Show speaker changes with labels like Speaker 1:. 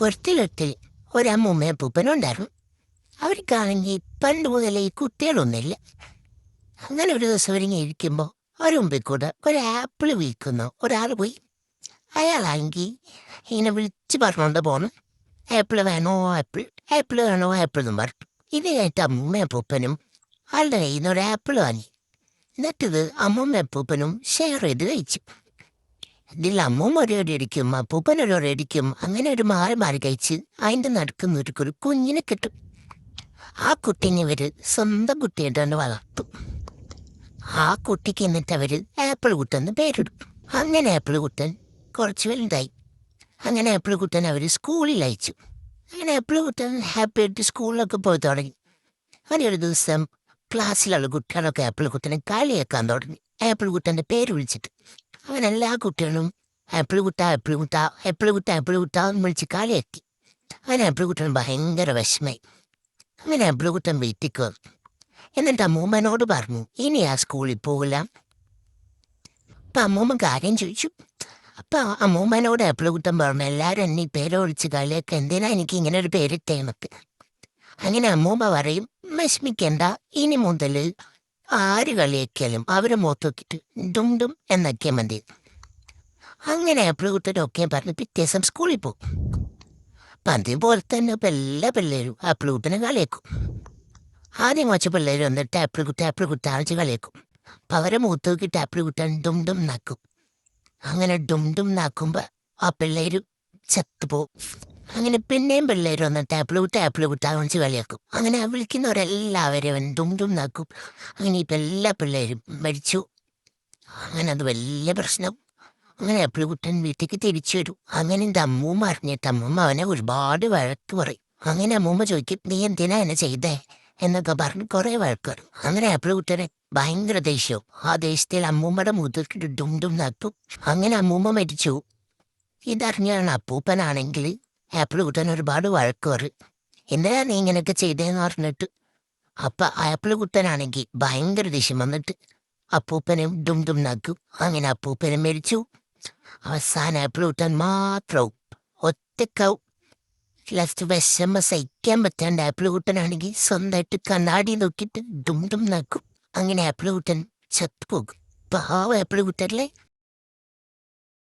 Speaker 1: ഒരിടത്തിൽ ഒരമ്മൂമ്മയും അപ്പൂപ്പനും ഉണ്ടായിരുന്നു. അവർക്കാണെങ്കിൽ പണ്ട് മുതലേ ഈ കുട്ടികളൊന്നുമില്ല. അങ്ങനെ ഒരു ദിവസം അവരിങ്ങനെ ഇരിക്കുമ്പോൾ ഒരു മുമ്പിൽ കൂടെ ഒരു ആപ്പിൾ വിൽക്കുന്ന ഒരാൾ പോയി. അയാളാണെങ്കിൽ ഇങ്ങനെ വിളിച്ച് പറഞ്ഞുകൊണ്ട് പോന്നു, ആപ്പിൾ വേണോ ആപ്പിൾ, ആപ്പിൾ വേണോ ആപ്പിൾ എന്നും പറഞ്ഞു. ഇത് കഴിഞ്ഞിട്ട് അമ്മൂമ്മയും അപ്പൂപ്പനും ആളുടെ കയ്യിൽ നിന്ന് ഒരു ആപ്പിൾ വാങ്ങി. എന്നിട്ടിത് അമ്മൂമ്മയും അപ്പൂപ്പനും ഷെയർ ചെയ്ത് കഴിച്ചു. ഇതിൽ അമ്മൂമ്മ ഒരേടി അടിക്കും, അപ്പൂപ്പൻ ഒരേടി അടിക്കും. അങ്ങനെ ഒരു മാറി മാറി കഴിച്ച് അതിൻ്റെ നടുക്കുന്ന ഒരു കുഞ്ഞിനെ കിട്ടും. ആ കുട്ടീനെ ഇവർ സ്വന്തം കുട്ടിയായിട്ടാണ് വളർത്തും. ആ കുട്ടിക്ക് എന്നിട്ട് അവർ ആപ്പിൾ കുട്ടെന്ന് പേരിടും. അങ്ങനെ ആപ്പിൾ കുട്ടൻ കുറച്ച് വലുതായി. അങ്ങനെ ആപ്പിൾ കുട്ടൻ അവർ സ്കൂളിൽ അയച്ചു. അങ്ങനെ ആപ്പിൾ കുട്ടൻ ഹാപ്പി ആയിട്ട് സ്കൂളിലൊക്കെ പോയി തുടങ്ങി. അങ്ങനെ ഒരു ദിവസം ക്ലാസ്സിലുള്ള കുട്ടികളൊക്കെ ആപ്പിൾ കുട്ടനെ കളിയാക്കാൻ തുടങ്ങി, ആപ്പിൾ കുട്ടൻ്റെ പേര് വിളിച്ചിട്ട്. അവൻ എല്ലാ കുട്ടികളും ആപ്പിൾ കുട്ട ആപ്പിൾ കുട്ട ആപ്പിൾ കുട്ട ആപ്പിൾ കുട്ട എന്ന് വിളിച്ച് കളിയാക്കി. അവൻ ആപ്പിൾ കുട്ടൻ ഭയങ്കര വിഷമായി. അങ്ങനെ ആപ്പിൾ കുട്ടൻ വീട്ടിൽ കയറി. എന്നിട്ട് അമ്മൂമ്മനോട് പറഞ്ഞു, ഇനി ആ സ്കൂളിൽ പോകില്ല. അപ്പം അമ്മൂമ്മ കാര്യം ചോദിച്ചു. അപ്പം അമ്മൂമ്മനോട് ആപ്പിൾ കുട്ടൻ പറഞ്ഞു, എല്ലാവരും എന്നെ ഈ പേര് വിളിച്ച് കളിയൊക്കെ എന്തിനാ എനിക്ക് ഇങ്ങനെ ഒരു പേരിട്ടേന്നൊക്കെ. അങ്ങനെ അമ്മൂമ്മ പറയും, വിഷമിക്കണ്ട, ഇനി മുതൽ ആര് കളിയാക്കിയാലും അവരെ മുഖത്ത് നോക്കിയിട്ട് ഡും ഡും എന്നൊക്കെയാൽ മതി. അങ്ങനെ ആപ്പിൾ കുട്ടനൊക്കെ പറഞ്ഞ് പിറ്റേ ദിവസം സ്കൂളിൽ പോകും. അപ്പം അതേപോലെ തന്നെ ഇപ്പം എല്ലാ പിള്ളേരും ആപ്പിൾ കുട്ടനെ കളിയാക്കും. ആദ്യം കുറച്ച് പിള്ളേർ വന്നിട്ട് ആപ്പിൾ കുട്ട അടിച്ച് കളിയാക്കും. അപ്പം അവരെ മുഖത്ത് നോക്കിയിട്ട് ആപ്പിൾ കുട്ടൻ ഡും ഡും നാക്കും. അങ്ങനെ ഡും ഡും നാക്കുമ്പോൾ ആ പിള്ളേർ ചത്തുപോകും. അങ്ങനെ പിന്നെയും പിള്ളേർ വന്നിട്ട് ആപ്പിൾ കുട്ട കാണിച്ച് കളിയാക്കും. അങ്ങനെ വിളിക്കുന്നവരെല്ലാവരും അവൻ ഡും ഡും നാക്കും. അങ്ങനെ ഇപ്പം എല്ലാ പിള്ളേരും മരിച്ചു. അങ്ങനെ അത് വലിയ പ്രശ്നം. അങ്ങനെ ആപ്പിൾ കുട്ടൻ വീട്ടിലേക്ക് തിരിച്ചു വരും. അങ്ങനെ എൻ്റെ അമ്മൂമ്മ അറിഞ്ഞിട്ട് അമ്മൂമ്മ അവനെ ഒരുപാട് വഴക്ക് പറയും. അങ്ങനെ അമ്മൂമ്മ ചോദിക്കും, നീ എന്തിനാ എന്നെ ചെയ്തേ എന്നൊക്കെ പറഞ്ഞ് കുറേ വഴക്ക് പറയും. അങ്ങനെ ആപ്പിൾ കുട്ടനെ ഭയങ്കര ദേഷ്യവും. ആ ദേഷ്യത്തിൽ അമ്മൂമ്മയുടെ മുതിർക്കിട്ട് ഡും ഡും നാക്കും. അങ്ങനെ അമ്മൂമ്മ മരിച്ചു. ഇതറിഞ്ഞാണ് അപ്പൂപ്പനാണെങ്കിൽ ആപ്പിൾ കുട്ടൻ ഒരുപാട് വഴക്ക് പറയും, എന്തിനാ നീ ഇങ്ങനെയൊക്കെ ചെയ്തേന്ന് പറഞ്ഞിട്ട്. അപ്പം ആപ്പിൾ കുട്ടനാണെങ്കിൽ ഭയങ്കര ദേഷ്യം വന്നിട്ട് അപ്പൂപ്പനും ഡും ഡും നാക്കും. അങ്ങനെ അപ്പൂപ്പനും മരിച്ചു. അവസാനം ആപ്പിൾ കുട്ടൻ മാത്രവും ഒറ്റക്കാവും. ലാസ്റ്റ് വിഷമ സഹിക്കാൻ പറ്റാണ്ട് ആപ്പിൾ കുട്ടനാണെങ്കിൽ സ്വന്തമായിട്ട് കണ്ണാടി നോക്കിയിട്ട് ഡും ഡും നാക്കും. അങ്ങനെ ആപ്പിൾ കുട്ടൻ ചത്തുപോകും. പാവ ആപ്പിൾ കുട്ടല്ലേ.